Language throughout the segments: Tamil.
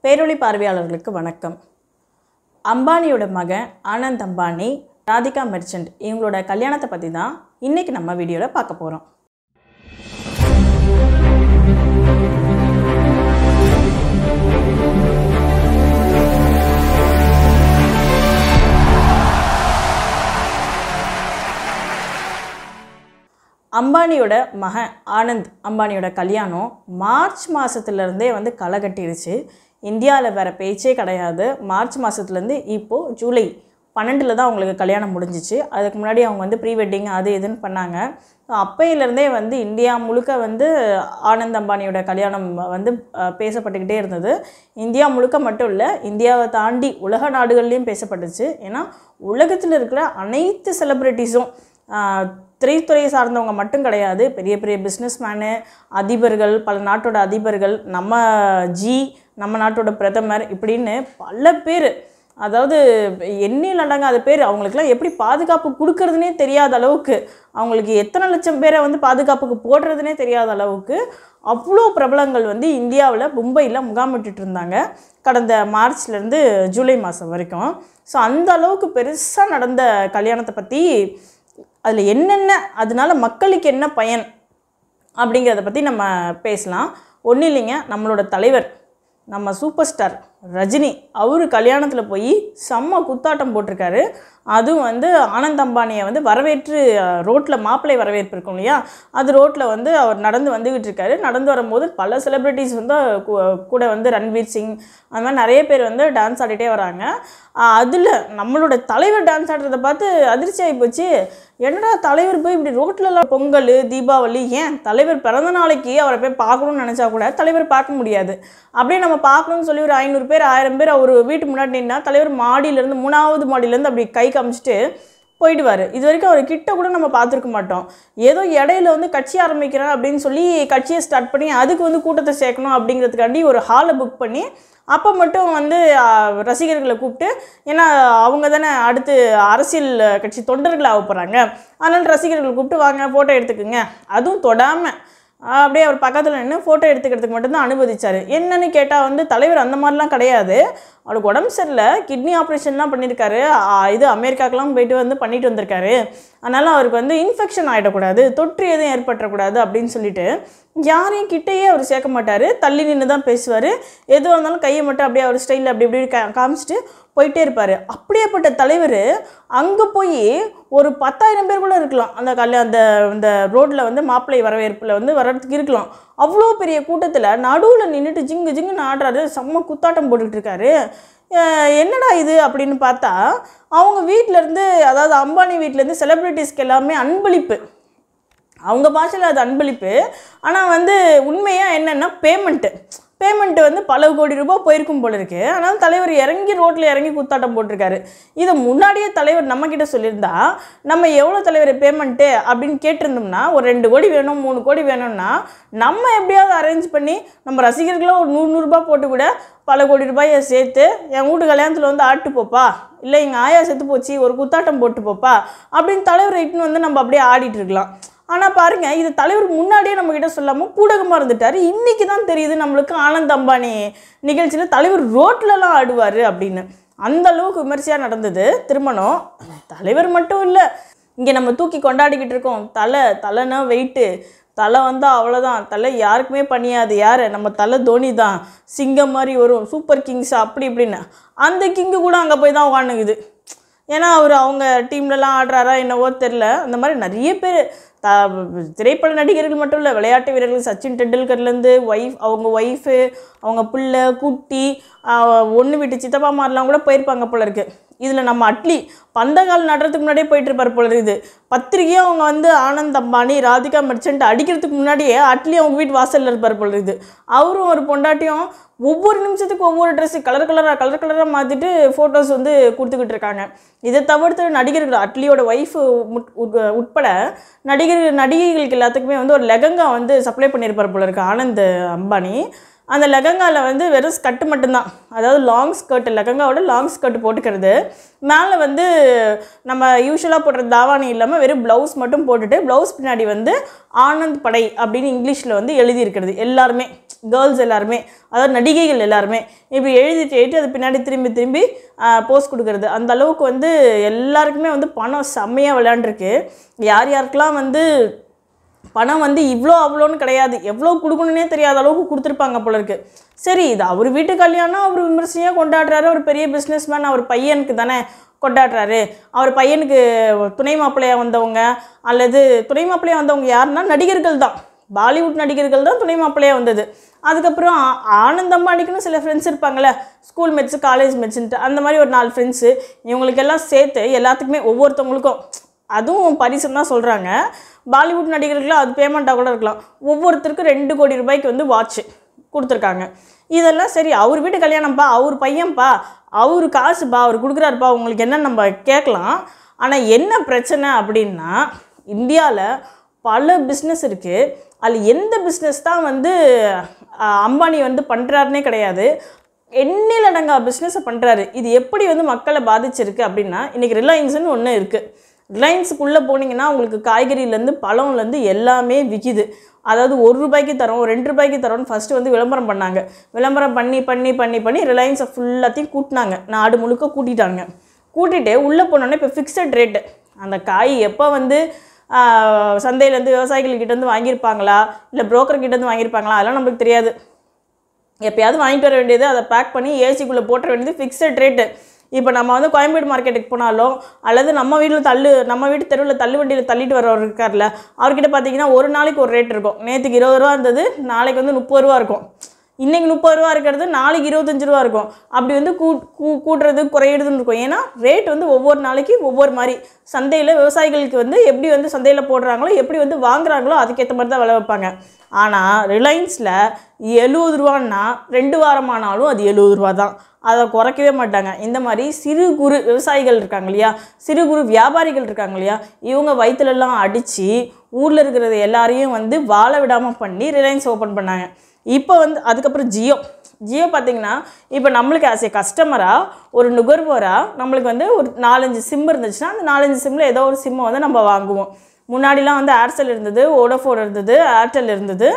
பேரொளி பார்வையாளர்களுக்கு வணக்கம். அம்பானியோட மகன் ஆனந்த் அம்பானி, ராதிகா மெர்ச்சன்ட் இவங்களோட கல்யாணத்தை பற்றி தான் இன்றைக்கி நம்ம வீடியோவில் பார்க்க போகிறோம். அம்பானியோட மகன் ஆனந்த் அம்பானியோட கல்யாணம் மார்ச் மாதத்துலேருந்தே களை கட்டிடுச்சு. இந்தியாவில் வேறு பேச்சே கிடையாது. மார்ச் மாதத்துலேருந்து இப்போது ஜூலை 12 தான் அவங்களுக்கு கல்யாணம் முடிஞ்சிச்சு. அதுக்கு முன்னாடி அவங்க ப்ரீ வெட்டிங் அது இதுன்னு பண்ணாங்க. அப்பையிலேருந்தே இந்தியா முழுக்க ஆனந்த் அம்பானியோட கல்யாணம் பேசப்பட்டுக்கிட்டே இருந்தது. இந்தியா முழுக்க மட்டும் இல்லை, இந்தியாவை தாண்டி உலக நாடுகள்லேயும் பேசப்பட்டுச்சு. ஏன்னா உலகத்தில் இருக்கிற அனைத்து செலிப்ரிட்டிஸும் திரைத்துறையை சார்ந்தவங்க மட்டும் கிடையாது, பெரிய பெரிய பிஸ்னஸ்மேனு, அதிபர்கள், பல நாட்டோட அதிபர்கள், நம்ம நாட்டோட பிரதமர் இப்படின்னு பல பேர், அதாவது எண்ணில் அடங்காத பேர், அவங்களுக்குலாம் எப்படி பாதுகாப்பு கொடுக்கறதுனே தெரியாத அளவுக்கு, அவங்களுக்கு எத்தனை லட்சம் பேரை பாதுகாப்புக்கு போடுறதுனே தெரியாத அளவுக்கு அவ்வளோ பிரபலங்கள் இந்தியாவில் மும்பையில் முகாமிட்டு இருந்தாங்க கடந்த மார்ச்லேருந்து ஜூலை மாதம் வரைக்கும். ஸோ அந்த அளவுக்கு பெருசாக நடந்த கல்யாணத்தை பற்றி, அதில் என்னென்ன, அதனால மக்களுக்கு என்ன பயன் அப்படிங்கிறத பற்றி நம்ம பேசலாம். ஒன்றும் இல்லைங்க, நம்மளோட தலைவர், நம்ம சூப்பர் ஸ்டார் ரஜினி, அவர் கல்யாணத்தில் போய் செம்ம குத்தாட்டம் போட்டிருக்காரு. அதுவும் ஆனந்த் அம்பானியை வரவேற்று ரோட்டில் மாப்பிள்ளை வரவேற்பு இருக்கும் இல்லையா, அது ரோட்டில் அவர் நடந்து வந்துக்கிட்டு இருக்காரு. நடந்து வரும்போது பல செலிப்ரிட்டிஸ் கூட ரன்வீர் சிங் அது மாதிரி நிறைய பேர் டான்ஸ் ஆடிட்டே வராங்க. அதில் நம்மளோட தலைவர் டான்ஸ் ஆடுறதை பார்த்து அதிர்ச்சி ஆகி போச்சு. என்னடா தலைவர் போய் இப்படி ரோட்லலாம், பொங்கல், தீபாவளி, ஏன் தலைவர் பிறந்த நாளைக்கு அவரை போய் பார்க்கணுன்னு நினச்சா கூட தலைவர் பார்க்க முடியாது. அப்படியே நம்ம பார்க்கணுன்னு சொல்லி ஒரு 500 பேர் 1000 பேர் அவர் வீட்டு முன்னாடி நின்னா தலைவர் மாடியிலேருந்து 3வது மாடியிலேருந்து அப்படி கை காமிச்சிட்டு போயிடுவார். இது வரைக்கும் அவர் கிட்ட கூட நம்ம பார்த்துருக்க மாட்டோம். ஏதோ இடையில கட்சி ஆரம்பிக்கிறேன் அப்படின்னு சொல்லி கட்சியை ஸ்டார்ட் பண்ணி அதுக்கு கூட்டத்தை சேர்க்கணும் அப்படிங்கிறதுக்காண்டி ஒரு ஹாலை புக் பண்ணி அப்போ மட்டும் ரசிகர்களை கூப்பிட்டு, ஏன்னா அவங்க தானே அடுத்து அரசியல் கட்சி தொண்டர்கள் ஆக போகிறாங்க, அதனால் ரசிகர்களை கூப்பிட்டு வாங்க ஃபோட்டோ எடுத்துக்குங்க, அதுவும் தொடாமல் அப்படியே அவர் பக்கத்தில் நின்று ஃபோட்டோ எடுத்துக்கிறதுக்கு மட்டும்தான் அனுமதிச்சார். என்னன்னு கேட்டால் தலைவர் அந்த மாதிரிலாம் கிடையாது. அவருக்கு உடம்பு சரியில்லை, கிட்னி ஆப்ரேஷன்லாம் பண்ணியிருக்காரு, இது அமெரிக்காக்கெலாம் போயிட்டு பண்ணிட்டு வந்திருக்காரு. அதனால் அவருக்கு இன்ஃபெக்ஷன் ஆகிடக்கூடாது, தொற்று எதுவும் ஏற்பட்டுறக்கூடாது அப்படின்னு சொல்லிட்டு யாரையும் கிட்டேயே அவர் சேர்க்க மாட்டார். தள்ளி நின்று தான் பேசுவார். எதுவாக இருந்தாலும் கையை மட்டும் அப்படியே அவர் ஸ்டைலில் அப்படி இப்படி காமிச்சிட்டு போயிட்டே இருப்பார். அப்படியேப்பட்ட தலைவர் அங்கே போய் ஒரு 10,000 பேர் கூட இருக்கலாம் அந்த ரோட்டில் மாப்பிள்ளை வரவேற்பில் வர்றதுக்கு இருக்கலாம். அவ்வளோ பெரிய கூட்டத்தில் நடுவில் நின்றுட்டு ஜிங்கு ஜிங்குன்னு ஆடுறாரு, செம்ம குத்தாட்டம் போட்டுக்கிட்டு இருக்காரு. என்னடா இது அப்படின்னு பார்த்தா, அவங்க வீட்டிலேருந்து, அதாவது அம்பானி வீட்டிலேருந்து செலிப்ரிட்டிஸ்க்கு எல்லாமே அன்பளிப்பு, அவங்க பாஷையில் அது அன்பளிப்பு. ஆனால் உண்மையாக என்னென்னா பேமெண்ட்டு பல கோடி ரூபாய் போயிருக்கும் போல இருக்குது. ஆனால் தலைவர் ரோட்டில் இறங்கி குத்தாட்டம் போட்டிருக்காரு. இதை முன்னாடியே தலைவர் நம்மக்கிட்ட சொல்லியிருந்தா நம்ம எவ்வளோ தலைவர் பேமெண்ட்டு அப்படின்னு கேட்டிருந்தோம்னா, ஒரு 2 கோடி வேணும் 3 கோடி வேணும்னா நம்ம எப்படியாவது அரேஞ்ச் பண்ணி நம்ம ரசிகர்களோ ஒரு 100 ரூபாய் போட்டு கூட பல கோடி ரூபாயை சேர்த்து என் வீட்டு கல்யாணத்தில் ஆட்டு போப்பா, இல்லை எங்கள் ஆயா செத்து போச்சு ஒரு குத்தாட்டம் போட்டு போப்பா அப்படின்னு தலைவர் இட்டுன்னு நம்ம அப்படியே ஆடிட்டு இருக்கலாம். ஆனால் பாருங்கள், இது தலைவர் முன்னாடியே நம்மக்கிட்ட சொல்லாமல் பூடகமாக இருந்துட்டார். இன்றைக்கி தான் தெரியுது நம்மளுக்கு ஆனந்த் அம்பானி நிகழ்ச்சியில் தலைவர் ரோட்லலாம் ஆடுவார் அப்படின்னு. அந்த அளவுக்கு விமர்சையாக நடந்தது திருமணம். தலைவர் மட்டும் இல்லை, இங்கே நம்ம தூக்கி கொண்டாடிக்கிட்டு இருக்கோம். தலைனா வெயிட்டு, தலை அவ்வளோதான், தலை யாருக்குமே பண்ணியாது. யார்? நம்ம தலை தோனி தான், சிங்கம் மாதிரி வரும், சூப்பர் கிங்ஸ் அப்படி இப்படின்னு. அந்த கிங்கு கூட அங்கே போய் தான் உட்காந்துக்குது. ஏன்னா அவங்க டீம்லலாம் ஆடுறாரா என்னவோ தெரில. அந்த மாதிரி நிறைய பேர் திரைப்பட நடிகர்கள் மட்டும் இல்லை, விளையாட்டு வீரர்கள், சச்சின் டெண்டுல்கர்லேருந்து அவங்க ஒய்ஃபு, அவங்க பிள்ளை குட்டி, ஒன்று விட்டு சித்தப்பா மாதிரிலாம் கூட போயிருப்பாங்க போல இருக்குது. இதில் நம்ம அட்லி பந்தகால் நடுறதுக்கு முன்னாடியே போயிட்டுருப்பார் போல இருக்குது. பத்திரிக்கையும் அவங்க ஆனந்த் அம்பானி, ராதிகா மெர்ச்சன்ட் அடிக்கிறதுக்கு முன்னாடியே அட்லி அவங்க வீட்டு வாசலில் இருப்பார் போல இருக்குது. அவரும் ஒரு பொண்டாட்டியும் ஒவ்வொரு நிமிஷத்துக்கு ஒவ்வொரு ட்ரெஸ்ஸு கலர் கலராக மாற்றிட்டு ஃபோட்டோஸ் கொடுத்துக்கிட்டு இருக்காங்க. இதை தவிர்த்து நடிகர்கள், அட்லியோட ஒய்ஃபு உட்பட நடிகைகளுக்கு எல்லாத்துக்குமே ஒரு லெகங்கா சப்ளை பண்ணியிருப்பார் போல இருக்குது ஆனந்த் அம்பானி. அந்த லெஹங்காவில் வந்து வெறும் ஸ்கர்ட் மட்டும்தான், அதாவது லாங் ஸ்கர்ட், லெஹங்காவோட லாங் ஸ்கர்ட் போட்டுக்கிறது. மேலே வந்து நம்ம யூஸ்வலாக போடுற தாவாணி இல்லாமல் வெறும் ப்ளவுஸ் மட்டும் போட்டுட்டு, ப்ளவுஸ் பின்னாடி வந்து ஆனந்த் படை அப்படின்னு இங்கிலீஷில் வந்து எழுதியிருக்கிறது. எல்லாருமே கேர்ள்ஸ் எல்லாருமே, அதாவது நடிகைகள் எல்லாருமே இப்படி எழுதிட்டு அது பின்னாடி திரும்பி திரும்பி போஸ்ட் கொடுக்குறது. அந்த அளவுக்கு வந்து எல்லாருக்குமே வந்து பணம் செம்மையாக விளையாண்டுருக்கு. யார் யாருக்கெல்லாம் வந்து பணம் வந்து இவ்வளோ அவ்வளோன்னு கிடையாது, எவ்வளோ கொடுக்கணுன்னே தெரியாத அளவுக்கு கொடுத்துருப்பாங்க போல இருக்குது. சரி, இது அவர் வீட்டு கல்யாணம், அவர் விமர்சையாக கொண்டாடுறாரு, அவர் பெரிய பிஸ்னஸ்மேன், அவர் பையனுக்கு தானே கொண்டாடுறாரு. அவர் பையனுக்கு துணை மாப்பிள்ளையாக வந்தவங்க அல்லது துணை மாப்பிள்ளையாக வந்தவங்க யாருன்னா நடிகர்கள் தான், பாலிவுட் நடிகர்கள் தான் துணை மாப்பிள்ளையாக வந்தது. அதுக்கப்புறம் ஆனந்த் அம்பானிக்குன்னு சில ஃப்ரெண்ட்ஸ் இருப்பாங்கள்ல, ஸ்கூல் மேட்ஸு காலேஜ் மேட்ஸுன்ட்டு, அந்த மாதிரி ஒரு 4 ஃப்ரெண்ட்ஸு, இவங்களுக்கெல்லாம் சேர்த்து எல்லாத்துக்குமே ஒவ்வொருத்தவங்களுக்கும் அதுவும் பரிசுன்னு தான் சொல்கிறாங்க. பாலிவுட் நடிகர்களுக்கு அது பேமெண்ட்டாக கூட இருக்கலாம். ஒவ்வொருத்தருக்கும் 2 கோடி ரூபாய்க்கு வந்து வாட்ச் கொடுத்துருக்காங்க. இதெல்லாம் சரி, அவர் வீட்டு கல்யாணம்ப்பா, அவர் பையன்ப்பா, அவர் காசுப்பா, அவர் கொடுக்குறாருப்பா, உங்களுக்கு என்ன நம்ம கேட்கலாம். ஆனால் என்ன பிரச்சனை அப்படின்னா, இந்தியாவில் பல பிஸ்னஸ் இருக்குது. அதில் எந்த பிஸ்னஸ் தான் வந்து அம்பானி வந்து பண்ணுறாருனே கிடையாது. எண்ணிலடங்கா பிஸ்னஸை பண்ணுறாரு. இது எப்படி வந்து மக்களை பாதிச்சிருக்கு அப்படின்னா, இன்றைக்கி ரிலையன்ஸ்னு ஒன்று இருக்குது. ரிலையன்ஸுக்குள்ளே போனீங்கன்னா உங்களுக்கு காய்கறியிலேருந்து பழம்லேருந்து எல்லாமே விற்கிது. அதாவது 1 ரூபாய்க்கு தரோம், 2 ரூபாய்க்கு தரோன்னு ஃபஸ்ட்டு வந்து விளம்பரம் பண்ணாங்க. விளம்பரம் பண்ணி ரிலையன்ஸை ஃபுல்லாத்தையும் கூட்டினாங்க, நாடு முழுக்க கூட்டிட்டாங்க. கூட்டிகிட்டு உள்ளே போனோன்னே இப்போ ஃபிக்ஸட் ரேட்டு. அந்த காய் எப்போ வந்து சந்தையிலேருந்து விவசாயிகள்கிட்டேருந்து வாங்கியிருப்பாங்களா இல்லை புரோக்கர்கிட்டேருந்து வாங்கியிருப்பாங்களா அதெல்லாம் நம்மளுக்கு தெரியாது. எப்போயாவது வாங்கிட்டு வர வேண்டியது, அதை பேக் பண்ணி ஏசிக்குள்ளே போட்டுற வேண்டியது, ஃபிக்ஸட் ரேட்டு. இப்போ நம்ம வந்து கோயம்பேடு மார்க்கெட்டுக்கு போனாலும் அல்லது நம்ம வீட்டு தெருவில் தள்ளு வண்டியில் தள்ளிட்டு வரவர் இருக்கார்ல, அவர்கிட்ட பார்த்தீங்கன்னா ஒரு நாளைக்கு ஒரு ரேட் இருக்கும். நேற்றுக்கு 20 ரூபா இருந்தது, நாளைக்கு வந்து 30 ரூபா இருக்கும். இன்றைக்கி 30 ரூபா இருக்கிறது நாளைக்கு 25 ரூபா இருக்கும். அப்படி வந்து கூட்டுறது குறையிடுதுன்னு இருக்கும். ஏன்னா ரேட் வந்து ஒவ்வொரு நாளைக்கு ஒவ்வொரு மாதிரி. சந்தையில் விவசாயிகளுக்கு வந்து எப்படி வந்து சந்தையில் போடுறாங்களோ, எப்படி வந்து வாங்குறாங்களோ அதுக்கேற்ற மாதிரி தான் விலை வைப்பாங்க. ஆனால் ரிலையன்ஸில் 70 ரூபான்னா 2 வாரமானாலும் அது 70 ரூபா தான், அதை குறைக்கவே மாட்டாங்க. இந்த மாதிரி சிறு குறு விவசாயிகள் இருக்காங்க இல்லையா, சிறு குறு வியாபாரிகள் இருக்காங்க இல்லையா, இவங்க வயிற்றுலலாம் அடித்து ஊரில் இருக்கிறது எல்லாரையும் வந்து வாழ விடாமல் பண்ணி ரிலையன்ஸ் ஓப்பன் பண்ணாங்க. இப்போ வந்து அதுக்கப்புறம் ஜியோ பார்த்திங்கன்னா, இப்போ நம்மளுக்கு ஆஸ் ஏ கஸ்டமராக ஒரு நுகர்வோராக நம்மளுக்கு வந்து ஒரு 4-5 சிம் இருந்துச்சுன்னா அந்த 4-5 சிம்மில் ஏதோ ஒரு சிம்மை வந்து நம்ம வாங்குவோம். முன்னாடிலாம் வந்து ஏர்செல் இருந்தது, வோடஃபோன் இருந்தது, ஏர்டெல் இருந்தது,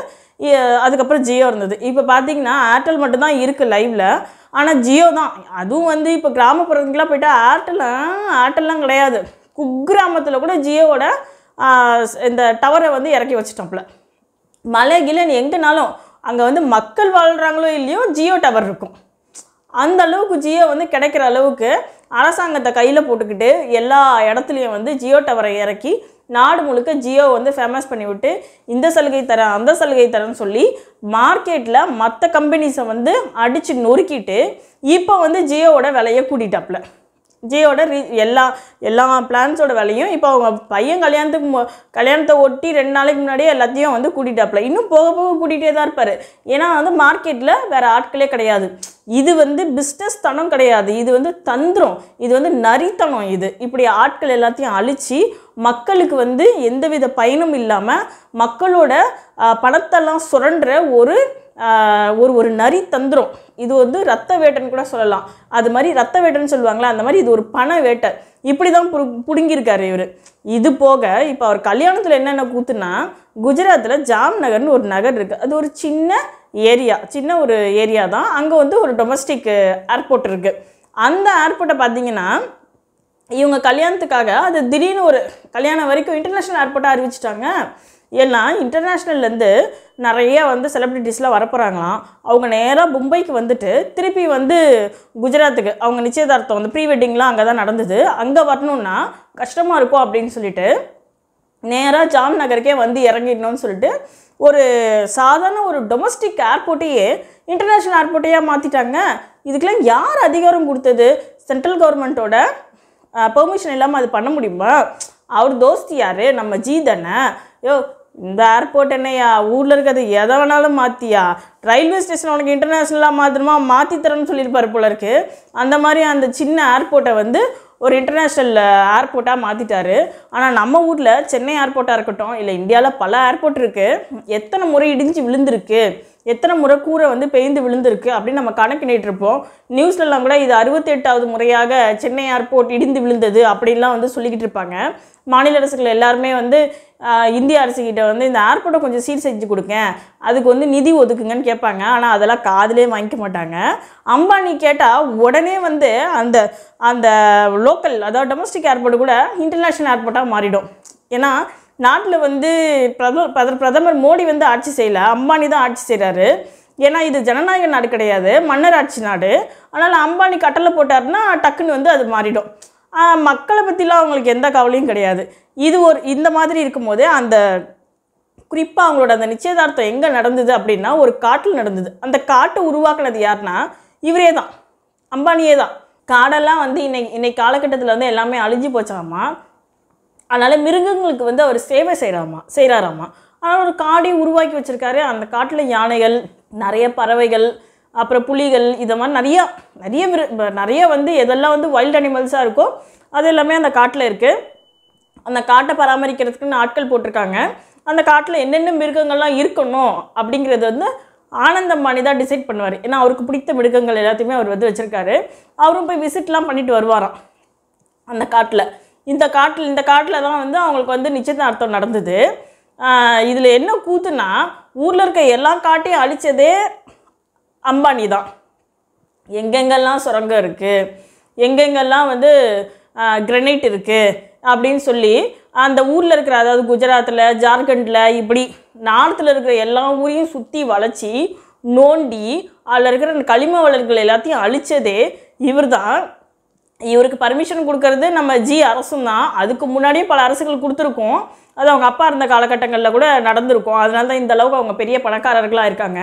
அதுக்கப்புறம் ஜியோ இருந்தது. இப்போ பார்த்திங்கன்னா ஏர்டெல் மட்டும்தான் இருக்குது லைவில். ஆனால் ஜியோ தான். அதுவும் வந்து இப்போ கிராமப்புறத்துக்குலாம் போய்ட்டால் ஏர்டெல்லாம் கிடையாது. குக்கிராமத்தில் கூட ஜியோவோட இந்த டவரை வந்து இறக்கி வச்சுட்டோம்ல. மலை கிளன் எங்கேனாலும் அங்கே வந்து மக்கள் வாழ்கிறாங்களோ இல்லையோ ஜியோ டவர் இருக்கும். அந்த அளவுக்கு ஜியோ வந்து கிடைக்கிற அளவுக்கு அரசாங்கத்தை கையில் போட்டுக்கிட்டு எல்லா இடத்துலையும் வந்து ஜியோ டவரை இறக்கி நாடு முழுக்க ஜியோ வந்து ஃபேமஸ் பண்ணிவிட்டு இந்த சலுகை தரேன் அந்த சலுகை தரேன்னு சொல்லி மார்க்கெட்டில் மற்ற கம்பெனிஸை வந்து அடித்து நொறுக்கிட்டு இப்போ வந்து ஜியோவோட விலையை கூட்டிட்டாப்புல. ஜியோட எல்லா பிளான்ஸோட விலையும் இப்போ அவங்க பையன் கல்யாணத்தை ஒட்டி 2 நாளைக்கு முன்னாடியே எல்லாத்தையும் வந்து கூட்டிட்டாப்புல. இன்னும் போக போக கூட்டிகிட்டே தான் இருப்பார். ஏன்னா வந்து மார்க்கெட்டில் வேறு ஆட்களே கிடையாது. இது வந்து பிஸ்னஸ் தனம் கிடையாது, இது வந்து தந்திரம், இது வந்து நரித்தனம். இது இப்படி ஆட்கள் எல்லாத்தையும் அழித்து மக்களுக்கு வந்து எந்தவித பயனும் இல்லாமல் மக்களோட பணத்தெல்லாம் சுரண்டுற ஒரு நரி தந்திரம். இது வந்து ரத்த வேட்டைன்னு கூட சொல்லலாம். அது மாதிரி ரத்த வேட்டைன்னு சொல்லுவாங்களா, அந்த மாதிரி இது ஒரு பண வேட்டை. இப்படி தான் புடுங்கியிருக்காரு இவர். இது போக இப்போ அவர் கல்யாணத்தில் என்னென்ன கூத்துனா, குஜராத்தில் ஜாம்நகர்னு ஒரு நகர் இருக்குது. அது ஒரு சின்ன ஒரு ஏரியா தான். அங்கே வந்து ஒரு டொமஸ்டிக் ஏர்போர்ட் இருக்குது. அந்த ஏர்போர்ட்டை பார்த்தீங்கன்னா இவங்க கல்யாணத்துக்காக அது திடீர்னு ஒரு கல்யாணம் வரைக்கும் இன்டர்நேஷ்னல் ஏர்போர்ட்டாக அறிவிச்சிட்டாங்க. ஏன்னா இன்டர்நேஷ்னல்லேருந்து நிறைய வந்து செலிப்ரிட்டிஸ்லாம் வரப்போகிறாங்களாம். அவங்க நேராக மும்பைக்கு வந்துட்டு திருப்பி வந்து குஜராத்துக்கு அவங்க நிச்சயதார்த்தம் வந்து ப்ரீ வெட்டிங்லாம் அங்கே தான் நடந்தது. அங்கே வரணுன்னா கஷ்டமாக இருக்கும் அப்படின்னு சொல்லிட்டு நேராக ஜாம்நகருக்கே வந்து இறங்கிடணும்னு சொல்லிட்டு ஒரு சாதாரண ஒரு டொமஸ்டிக் ஏர்போர்ட்டையே இன்டர்நேஷ்னல் ஏர்போர்ட்டையாக மாற்றிட்டாங்க. இதுக்கெல்லாம் யார் அதிகாரம் கொடுத்தது? சென்ட்ரல் கவர்மெண்ட்டோட பெர்மிஷன் இல்லாமல் அது பண்ண முடியுமா? அவர் தோஸ்தி யார்? நம்ம ஜி தானே. இந்த ஏர்போர்ட் என்னையா ஊரில் இருக்கிறது எதை வேணாலும் மாற்றியா? ரயில்வே ஸ்டேஷன் உனக்கு இன்டர்நேஷ்னலாக மாத்திரமா மாற்றி தரேன்னு சொல்லியிருப்பார் போல இருக்குது. அந்த மாதிரி அந்த சின்ன ஏர்போர்ட்டை வந்து ஒரு இன்டர்நேஷ்னல் ஏர்போர்ட்டாக மாற்றிட்டாரு. ஆனால் நம்ம ஊரில் சென்னை ஏர்போர்ட்டாக இருக்கட்டும், இல்லை இந்தியாவில் பல ஏர்போர்ட் இருக்குது. எத்தனை முறை இடிஞ்சு விழுந்திருக்கு, எத்தனை முறை கூரை வந்து பெய்ந்து விழுந்திருக்கு அப்படின்னு நம்ம கணக்கிட்டு இருப்போம். நியூஸ்லலாம் கூட இது 68வது முறையாக சென்னை ஏர்போர்ட் இடிந்து விழுந்தது அப்படின்லாம் வந்து சொல்லிக்கிட்டு இருப்பாங்க. மாநில அரசுகள் எல்லாருமே வந்து இந்திய அரசுக்கிட்ட வந்து இந்த ஏர்போர்ட்டை கொஞ்சம் சீர் செஞ்சு கொடுங்க, அதுக்கு வந்து நிதி ஒதுக்குங்கன்னு கேட்பாங்க. ஆனால் அதெல்லாம் காதிலே வாங்கிக்க மாட்டாங்க. அம்பானி கேட்டால் உடனே வந்து அந்த அந்த லோக்கல், அதாவது டொமஸ்டிக் ஏர்போர்ட்டு கூட இன்டர்நேஷ்னல் ஏர்போர்ட்டாக மாறிடும். ஏன்னா நாட்டில் வந்து பிரதமர் மோடி வந்து ஆட்சி செய்யலை, அம்பானி தான் ஆட்சி செய்கிறாரு. ஏன்னா இது ஜனநாயக நாடு கிடையாது, மன்னர் ஆட்சி நாடு. அதனால் அம்பானி கட்டளை போட்டாருன்னா டக்குன்னு வந்து அது மாறிடும். மக்களை பற்றிலாம் அவங்களுக்கு எந்த கவலையும் கிடையாது. இது இந்த மாதிரி இருக்கும்போது அந்த குறிப்பாக அவங்களோட அந்த நிச்சயதார்த்தம் எங்கே நடந்தது அப்படின்னா ஒரு காட்டில் நடந்தது. அந்த காட்டை உருவாக்குனது யாருன்னா இவரே தான், அம்பானியே தான். காடெல்லாம் வந்து இன்னைக்கு காலகட்டத்தில் வந்து எல்லாமே அழிஞ்சு போச்சாமா. அதனால் மிருகங்களுக்கு வந்து அவர் சேவை செய்கிறாராமா. ஆனால் ஒரு காடையும் உருவாக்கி வச்சுருக்காரு. அந்த காட்டில் யானைகள், நிறைய பறவைகள், அப்புறம் புலிகள், இதை மாதிரி நிறைய வந்து எதெல்லாம் வந்து வைல்ட் அனிமல்ஸாக இருக்கோ அது எல்லாமே அந்த காட்டில் இருக்குது. அந்த காட்டை பராமரிக்கிறதுக்குன்னு ஆட்கள் போட்டிருக்காங்க. அந்த காட்டில் என்னென்ன மிருகங்கள்லாம் இருக்கணும் அப்படிங்கிறது வந்து ஆனந்த் அம்பானி தான் டிசைட் பண்ணுவார். ஏன்னா அவருக்கு பிடித்த மிருகங்கள் எல்லாத்தையுமே அவர் வந்து வச்சுருக்காரு. அவரும் போய் விசிட்லாம் பண்ணிட்டு வருவாராம் அந்த காட்டில். இந்த காட்டில் தான் வந்து அவங்களுக்கு வந்து நிச்சயதார்த்தம் நடந்தது. இதில் என்ன கூத்துன்னா ஊரில் இருக்க எல்லா காட்டையும் அழித்ததே அம்பானி தான். எங்கெங்கெல்லாம் சுரங்கம் இருக்குது, எங்கெங்கெல்லாம் வந்து கிரனைட் இருக்குது அப்படின்னு சொல்லி அந்த ஊரில் இருக்கிற, அதாவது குஜராத்தில், ஜார்க்கண்டில், இப்படி நார்த்தில் இருக்கிற எல்லா ஊரையும் சுற்றி வளைச்சி நோண்டி அதில் இருக்கிற களிம வளர்கள் எல்லாத்தையும் அழித்ததே இவர் தான். இவருக்கு பர்மிஷன் கொடுக்கறது நம்ம அரசும் தான். அதுக்கு முன்னாடியே பல அரசுகள் கொடுத்துருக்கோம். அது அவங்க அப்பா இருந்த காலகட்டங்களில் கூட நடந்திருக்கும். அதனால தான் இந்த அளவுக்கு அவங்க பெரிய பணக்காரர்களாக இருக்காங்க.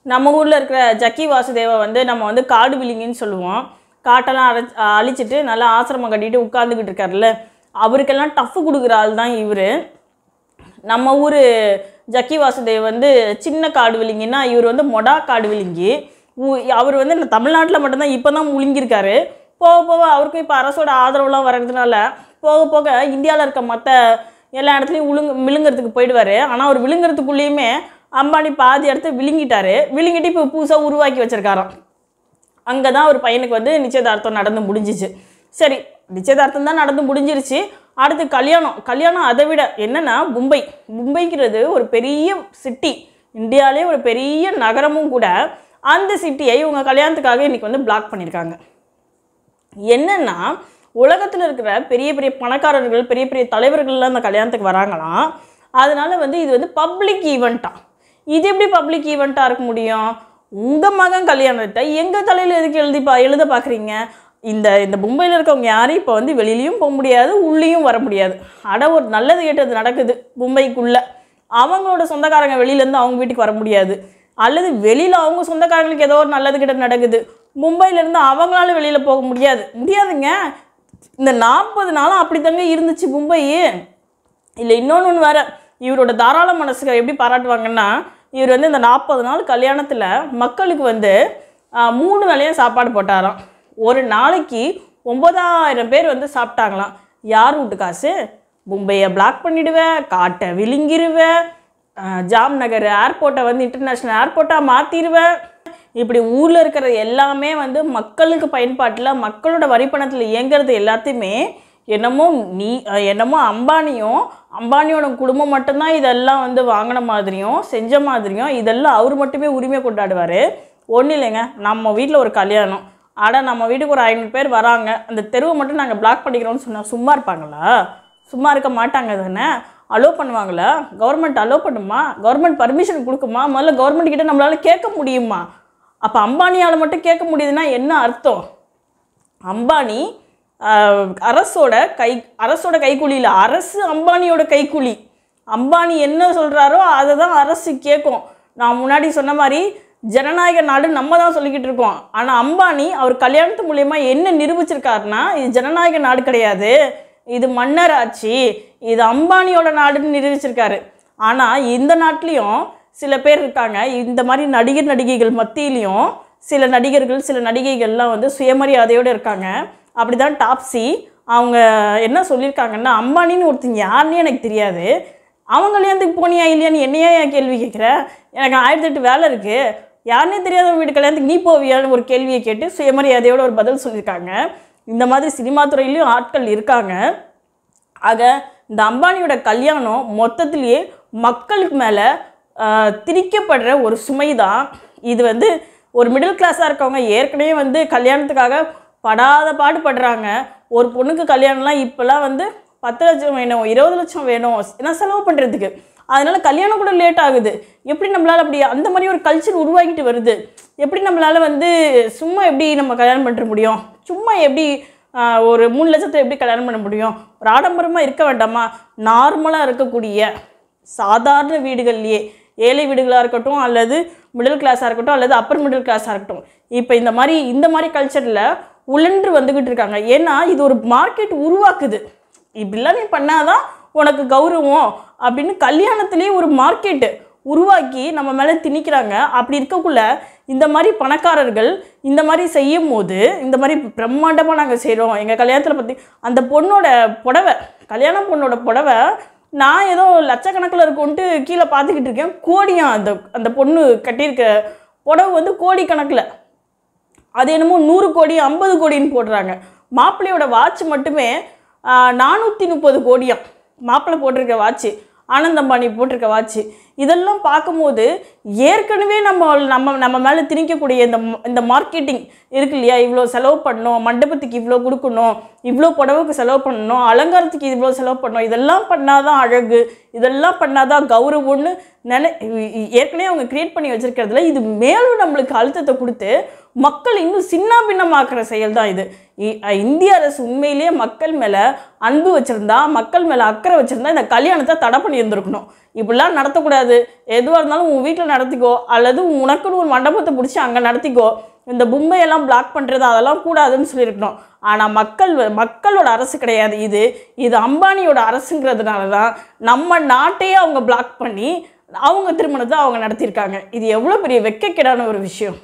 நம்ம ஊரில் இருக்கிற ஜக்கி வாசுதேவை வந்து நம்ம வந்து காடு வில்லிங்கன்னு சொல்லுவோம். காட்டெல்லாம் அழிச்சிட்டு நல்லா ஆசிரமம் கட்டிட்டு உட்காந்துக்கிட்டு இருக்காருல்ல, அவருக்கெல்லாம் டஃப்பு கொடுக்குற ஆள் தான் இவர். நம்ம ஊர் ஜக்கி வாசுதேவ் வந்து சின்ன காடு வில்லிங்கன்னா இவர் வந்து மொடா காடு வில்லிங்கி. அவர் வந்து தமிழ்நாட்டில் மட்டும்தான் இப்போ தான் முழுங்கியிருக்காரு. போக போக அவருக்கும் இப்போ அரசோட ஆதரவுலாம் வர்றதுனால போக போக இந்தியாவில் இருக்க மற்ற எல்லா இடத்துலையும் விழுங்கிறதுக்கு போயிடுவார். ஆனால் அவர் விழுங்கிறதுக்குள்ளேயுமே அம்பானி பாதி இடத்த விழுங்கிட்டு இப்போ புதுசாக உருவாக்கி வச்சுருக்காராம். அங்கே தான் ஒரு பையனுக்கு வந்து நிச்சயதார்த்தம் நடந்து முடிஞ்சிச்சு. சரி, நிச்சயதார்த்தம் தான் நடந்து முடிஞ்சிருச்சு. அடுத்து கல்யாணம் அதை விட என்னென்னா மும்பைங்கிறது ஒரு பெரிய சிட்டி, இந்தியாவிலே ஒரு பெரிய நகரமும் கூட. அந்த சிட்டியை இவங்க கல்யாணத்துக்காக இன்றைக்கி வந்து பிளாக் பண்ணியிருக்காங்க. என்னென்னா உலகத்தில் இருக்கிற பெரிய பெரிய பணக்காரர்கள், பெரிய பெரிய தலைவர்கள்லாம் அந்த கல்யாணத்துக்கு வராங்களாம். அதனால் வந்து இது வந்து பப்ளிக் ஈவெண்ட்டாக. இது எப்படி பப்ளிக் ஈவெண்ட்டாக இருக்க முடியும்? உங்கள் மகன் கல்யாணத்தை எங்கள் தலையில் எதுக்கு எழுத பார்க்குறீங்க? இந்த மும்பையில் இருக்கவங்க யாரும் இப்போ வந்து வெளியிலையும் போக முடியாது, உள்ளேயும் வர முடியாது. ஒரு நல்லது கேட்டது நடக்குது மும்பைக்குள்ளே. அவங்களோட சொந்தக்காரங்க வெளியிலேருந்து அவங்க வீட்டுக்கு வர முடியாது. அல்லது வெளியில் அவங்க சொந்தக்காரங்களுக்கு ஏதோ ஒரு நல்லது கிட்ட நடக்குது, மும்பையிலேருந்து அவங்களால வெளியில் போக முடியாதுங்க. இந்த 40 நாளும் அப்படி தாங்க இருந்துச்சு மும்பை. இல்லை இன்னொன்று வேறு, இவரோட தாராள மனசுக்கு எப்படி பாராட்டுவாங்கன்னா, இவர் வந்து இந்த 40 நாள் கல்யாணத்தில் மக்களுக்கு வந்து 3 வேளையும் சாப்பாடு போட்டாராம். ஒரு நாளைக்கு 9000 பேர் வந்து சாப்பிட்டாங்களாம். யார் வீட்டு காசு? மும்பையை பிளாக் பண்ணிடுவேன், காட்டை விழுங்கிடுவேன், ஜாம்நகர் ஏர்போர்ட்டை வந்து இன்டர்நேஷ்னல் ஏர்போர்ட்டாக மாற்றிடுவேன். இப்படி ஊரில் இருக்கிற எல்லாமே வந்து மக்களுக்கு பயன்பாட்டில், மக்களோட வரிப்பணத்தில் இயங்கிறது எல்லாத்தையுமே என்னமோ அம்பானியோட குடும்பம் மட்டும்தான் இதெல்லாம் வந்து வாங்கின மாதிரியும் செஞ்ச மாதிரியும் இதெல்லாம் அவர் மட்டுமே உரிமை கொண்டாடுவார். ஒன்றும் இல்லைங்க, நம்ம வீட்டில் ஒரு கல்யாணம், நம்ம வீட்டுக்கு ஒரு 500 பேர் வராங்க, அந்த தெருவை மட்டும் நாங்கள் பிளாக் பண்ணிக்கிறோம்னு சொன்னால் சும்மா இருப்பாங்களா? சும்மா இருக்க மாட்டாங்க தானே. அலோவ் பண்ணுவாங்களா? கவர்மெண்ட் அலோவ் பண்ணுமா? கவர்மெண்ட் பர்மிஷன் கொடுக்குமா? முதல்ல கவர்மெண்ட் கிட்ட நம்மளால் கேட்க முடியுமா? அப்போ அம்பானியால் மட்டும் கேட்க முடியுதுன்னா என்ன அர்த்தம்? அம்பானி அரசோட கைக்கூலியில், அரசு அம்பானியோட கைக்கூலி. அம்பானி என்ன சொல்கிறாரோ அதை தான் அரசு கேட்கும். நான் முன்னாடி சொன்ன மாதிரி ஜனநாயக நாடு நம்ம தான் சொல்லிக்கிட்டு இருக்கோம். ஆனால் அம்பானி அவர் கல்யாணத்து மூலயமா என்ன நிரூபிச்சிருக்காருன்னா, இது ஜனநாயக நாடு கிடையாது, இது மன்னர் ஆட்சி, இது அம்பானியோட நாடுன்னு நிரூபிச்சிருக்காரு. ஆனால் இந்த நாட்டிலையும் சில பேர் இருக்காங்க, இந்த மாதிரி நடிகைகள் மத்தியிலையும் சில நடிகைகள்லாம் வந்து சுயமரியாதையோடு இருக்காங்க. அப்படி தான் டாப்ஸி அவங்க என்ன சொல்லியிருக்காங்கன்னா, அம்பானின்னு ஒருத்தங்க யாருன்னே எனக்கு தெரியாது, அவன் கல்யாணத்துக்கு போனியா இல்லையான்னு என்னையா கேள்வி கேட்குற? எனக்கு 1008 வேலை இருக்குது, யாருன்னே தெரியாத வீட்டு கல்யாணத்துக்கு நீ போவியான்னு ஒரு கேள்வியை கேட்டு சுயமரியாதையோட ஒரு பதில் சொல்லியிருக்காங்க. இந்த மாதிரி சினிமா துறையிலையும் ஆட்கள் இருக்காங்க. ஆக இந்த அம்பானியோட கல்யாணம் மொத்தத்திலேயே மக்களுக்கு மேலே திணிக்கப்படுற ஒரு சுமை தான். இது வந்து ஒரு மிடில் கிளாஸாக இருக்கவங்க ஏற்கனவே வந்து கல்யாணத்துக்காக படாத பாடுபடுறாங்க. ஒரு பொண்ணுக்கு கல்யாணம்லாம் இப்போல்லாம் வந்து 10 லட்சம் வேணும், 20 லட்சம் வேணும், ஏன்னா செலவு பண்ணுறதுக்கு. அதனால் கல்யாணம் கூட லேட் ஆகுது. எப்படி நம்மளால் அப்படி அந்த மாதிரி ஒரு கல்ச்சர் உருவாக்கிட்டு வருது. எப்படி நம்மளால் வந்து சும்மா எப்படி நம்ம கல்யாணம் பண்ணுற முடியும்? சும்மா எப்படி ஒரு 3 லட்சத்தை எப்படி கல்யாணம் பண்ண முடியும்? ஒரு ஆடம்பரமாக இருக்க வேண்டாமா? நார்மலாக இருக்கக்கூடிய சாதாரண வீடுகள்லையே, ஏழை வீடுகளாக இருக்கட்டும், அல்லது மிடில் கிளாஸாக இருக்கட்டும், அல்லது அப்பர் மிடில் கிளாஸாக இருக்கட்டும், இப்போ இந்த மாதிரி கல்ச்சரில் உழன்று வந்துக்கிட்டு இருக்காங்க. ஏன்னா இது ஒரு மார்க்கெட் உருவாக்குது. இப்படிலாம் நீ பண்ணாதான் உனக்கு கௌரவம் அப்படின்னு கல்யாணத்துலேயே ஒரு மார்க்கெட்டு உருவாக்கி நம்ம மேலே திணிக்கிறாங்க. அப்படி இருக்கக்குள்ள இந்த மாதிரி பணக்காரர்கள் இந்த மாதிரி செய்யும் போது, இந்த மாதிரி பிரம்மாண்டமாக நாங்கள் செய்கிறோம் எங்கள் கல்யாணத்தில் பற்றி, அந்த பொண்ணோட புடவை, கல்யாண பொண்ணோட புடவை நான் ஏதோ லட்சக்கணக்கில் இருக்கும்ன்ட்டு கீழே பார்த்துக்கிட்டு இருக்கேன். கோடியாக அந்த பொண்ணு கட்டியிருக்க புடவை வந்து கோடி கணக்கில், அது என்னமோ 100 கோடி 50 கோடின்னு போடுறாங்க. மாப்பிள்ளையோட வாட்ச் மட்டுமே 430 கோடியாம். மாப்பிள்ளை போட்டிருக்க வாட்ச்சு, ஆனந்த் அம்பானி போட்டிருக்க வாட்ச்சு. இதெல்லாம் பார்க்கும்போது ஏற்கனவே நம்ம மேலே திணிக்கக்கூடிய இந்த மார்க்கெட்டிங் இருக்கு இல்லையா? இவ்வளோ செலவு பண்ணணும், மண்டபத்துக்கு இவ்வளோ கொடுக்கணும், இவ்வளோ புடவுக்கு செலவு பண்ணணும், அலங்காரத்துக்கு இவ்வளோ செலவு பண்ணணும், இதெல்லாம் பண்ணாதான் அழகு, இதெல்லாம் பண்ணாதான் கௌரவம்னு ஏற்கனவே அவங்க க்ரியேட் பண்ணி வச்சுருக்கிறதுல இது மேலும் நம்மளுக்கு அழுத்தத்தை கொடுத்து மக்கள் இன்னும் சின்ன பின்னமாக்குற செயல் தான் இது. இந்திய அரசு உண்மையிலேயே மக்கள் மேலே அன்பு வச்சுருந்தா, மக்கள் மேலே அக்கறை வச்சுருந்தா இந்த கல்யாணத்தை தடை பண்ணி இருந்திருக்கணும். இப்படிலாம் நடத்தக்கூடாது. எதுவாக இருந்தாலும் உன் வீட்டில் நடத்திக்கோ, அல்லது உனக்குன்னு ஒரு மண்டபத்தை பிடிச்சி அங்கே நடத்திக்கோ. இந்த பொம்மையெல்லாம் பிளாக் பண்ணுறது அதெல்லாம் கூடாதுன்னு சொல்லியிருக்கணும். ஆனால் மக்களோட அரசு கிடையாது இது அம்பானியோட அரசுங்கிறதுனால தான் நம்ம நாட்டையே அவங்க பிளாக் பண்ணி அவங்க திருமணத்தை அவங்க நடத்தியிருக்காங்க. இது எவ்வளோ பெரிய வெட்கக்கேடான ஒரு விஷயம்.